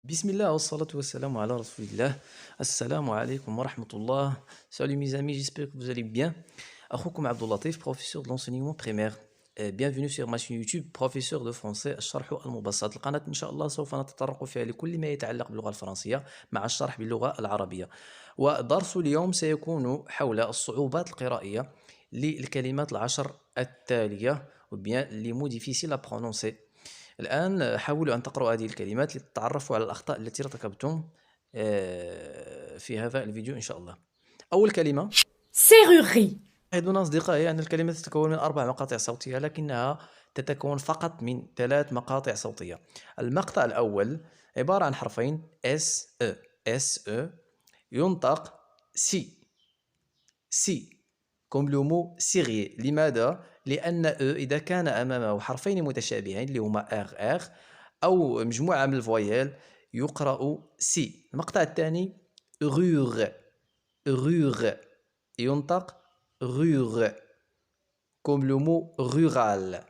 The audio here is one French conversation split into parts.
بسم الله والصلاة والسلام على رسول الله. Assalamu alaikum wa rahmatullah. Salut mes amis, j'espère que vous allez bien. أخوكم عبد اللطيف, professeur de l'enseignement primaire. Bienvenue sur ma chaîne YouTube, professeur de français الشرح المبسط. القناة إن شاء الله سوف نتطرق فيها لكل ما يتعلق باللغة الفرنسية مع الشرح باللغة العربية. ودرس اليوم سيكون حول الصعوبات القرائية للكلمات العشر التالية ou bien les mots difficiles à prononcer. الآن حاولوا أن تقرأوا هذه الكلمات لتتعرفوا على الأخطاء التي ارتكبتم في هذا الفيديو إن شاء الله. أول كلمة Serrurerie. لاحظون أصدقائي أن الكلمة تتكون من 4 مقاطع صوتية لكنها تتكون فقط من 3 مقاطع صوتية. المقطع الأول عبارة عن حرفين S E ينطق سي comme le mot serré. لماذا؟ لأن إذا كان أمامه حرفين متشابهين اللي هما R أو مجموعة من الفويال يقرأ سي. المقطع الثاني رور ينطق رور comme le mot rural.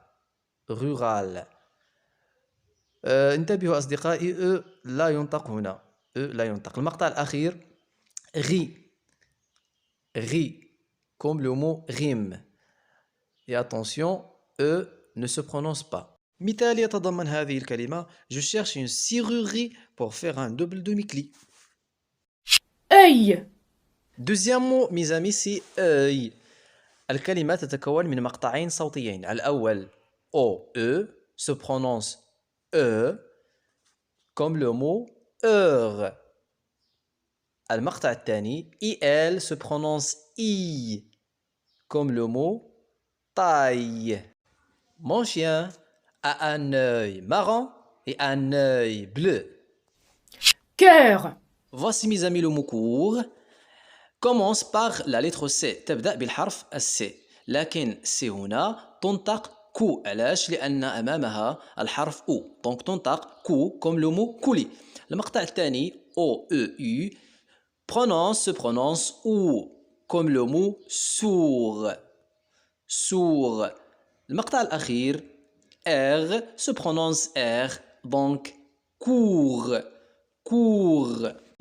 انتبهوا أصدقائي، لا ينطق هنا، لا ينطق. المقطع الأخير ri comme le mot rime. Et attention, ne se prononce pas. مثال يتضمن هذه الكلمة: Je cherche une serrurerie pour faire un double demi-pli. Œil. Deuxième mot, mes amis, c'est œil. الكلمة تتكون من مقطعين صوتيين. الأول E se prononce comme le mot heure. المقطع الثاني IL se prononce I comme le mot taille. Mon chien a un œil marron et un œil bleu. Cœur. Voici mes amis le mot court. Commence par la lettre C. تبدأ بالحرف السي. لكن سي هنا تنطق كو. علاش؟ لأن أمامها الحرف أو. دونك تنطق كو comme le mot كولي. المقطع الثاني O E U se prononce OU comme le mot sourd. المقطع الأخير R se prononce R donc court.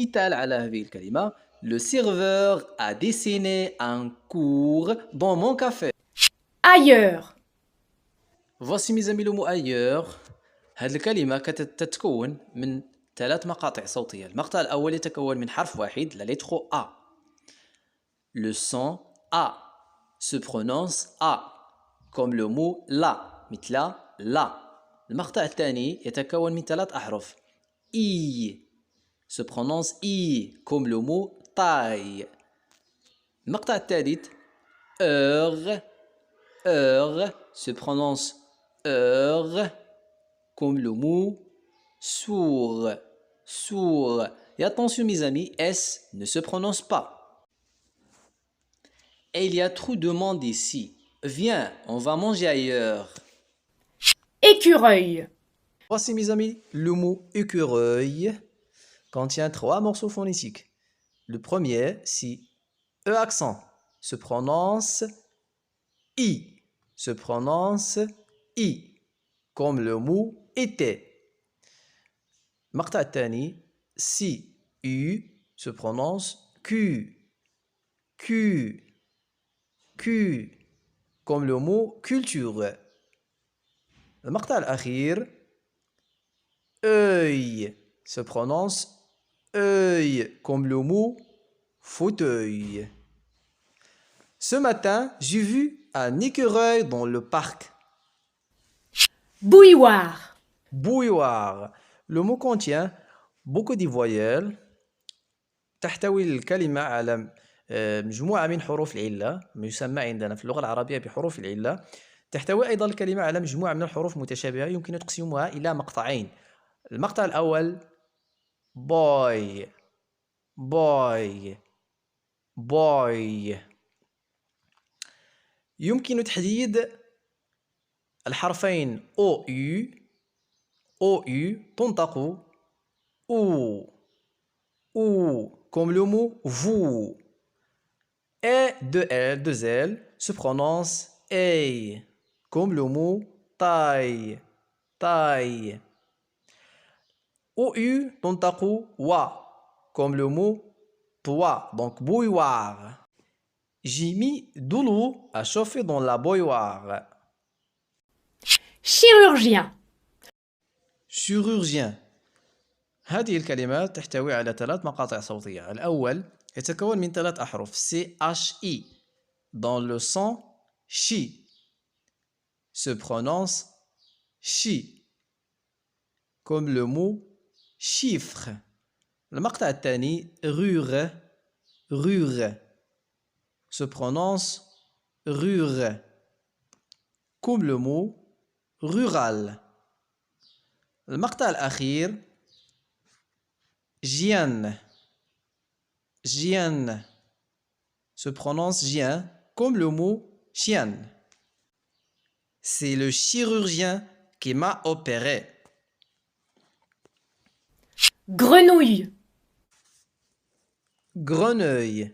مثال على هذه الكلمة: Le serveur a dessiné un cours dans mon café. Ailleurs. Voici mes amis le mot ailleurs. هذه الكلمة تتكون من 3 مقاطع صوتية. المقطع الأول يتكون من حرف واحد la lettre A. Le son A se prononce A comme le mot la مثل لا. المقطع الثاني يتكون من 3 أحرف I se prononce I comme le mot taille. المقطع الثالث heure se prononce heure comme le mot sourd. Et attention mes amis, S ne se prononce pas. Et il y a trop de monde ici. Viens, on va manger ailleurs. Écureuil. Voici mes amis, le mot écureuil contient 3 morceaux phonétiques. Le premier, si E accent se prononce I, comme le mot été. المقطع الثاني si U se prononce Q, comme le mot culture. المقطع الأخير œil se prononce œil comme le mot fauteuil. Ce matin, j'ai vu un écureuil dans le parc. Bouilloire. Le mot contient beaucoup de voyelles. تحتوي الكلمة على مجموعة من حروف العلة، ما يسمى عندنا في اللغة العربية بحروف العلة. تحتوي أيضا الكلمة على مجموعة من الحروف المتشابهة يمكن تقسيمها إلى مقطعين. المقطع الأول boy يمكن تحديد الحرفين OU تنطق OU comme le mot vous. Et deux L se prononce A comme le mot taille. OU تنطق wa, comme le mot toi, donc bouilloire. J'ai mis de l'eau à chauffer dans la bouilloire. chirurgien, chirurgien. هذه الكلمات تحتوي على 3 مقاطع صوتية. الأول يتكون من 3 أحرف CHI dans le son chi se prononce chi comme le mot chiffre. المقطع الثاني rure rure se prononce rure comme le mot rural. المقطع الأخير Jian. Jian se prononce Jian comme le mot chien. C'est le chirurgien qui m'a opéré. grenouille, Grenouille.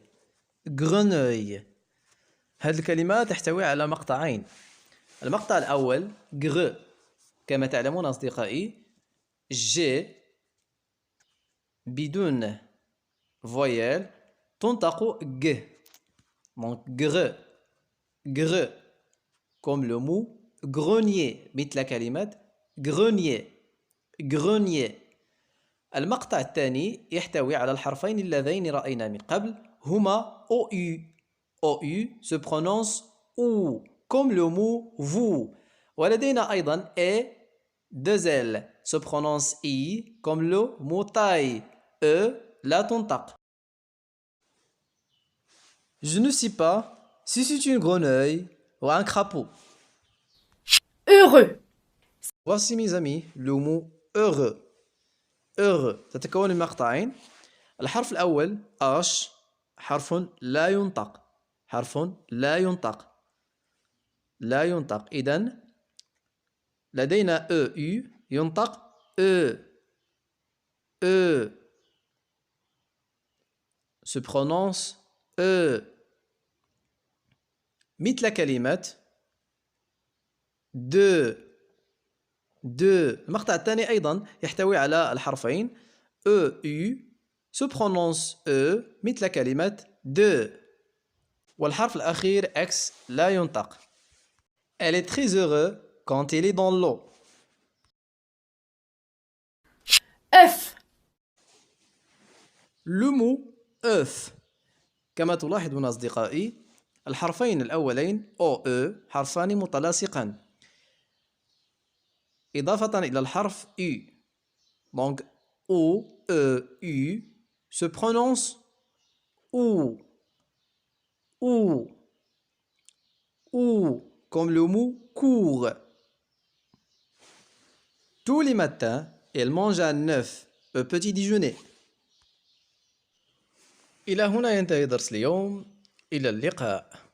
Grenouille. هذه الكلمات تحتوي على مقطعين. المقطع الأول gre كما تعلمون أصدقائي G بدون voyelle تنطق g. Donc gre gre comme le mot grenier مثل كلمة grenier grenier. المقطع الثاني يحتوي على الحرفين اللذين رأينا من قبل هما OU. OU se prononce OU comme le mot vous. ولدينا أيضا E 2L se prononce I comme le mot taille. E لا تنطق. Je ne sais pas si c'est une grenouille ou un crapaud. heureux, Voici mes amis le mot heureux. heureux تتكون من مقطعين. الحرف الأول H حرف لا ينطق. حرف لا ينطق. لا ينطق. إذن لدينا EU ينطق E. E se prononce E. مثل كلمة de. المقطع الثاني أيضا يحتوي على الحرفين EU se prononce E مثل كلمة de. والحرف الأخير X لا ينطق. Elle est très heureuse quand elle est dans l'eau. œuf, Le mot œuf كما تلاحظون أصدقائي الحرفين الأولين OE حرفان متلاصقان إضافة إلى الحرف U. Donc O, E, U se prononce OU. OU. OU comme le mot court. Tous les matins, elle mange un œuf au petit déjeuner. إلى هنا ينتهي درس اليوم. إلى اللقاء.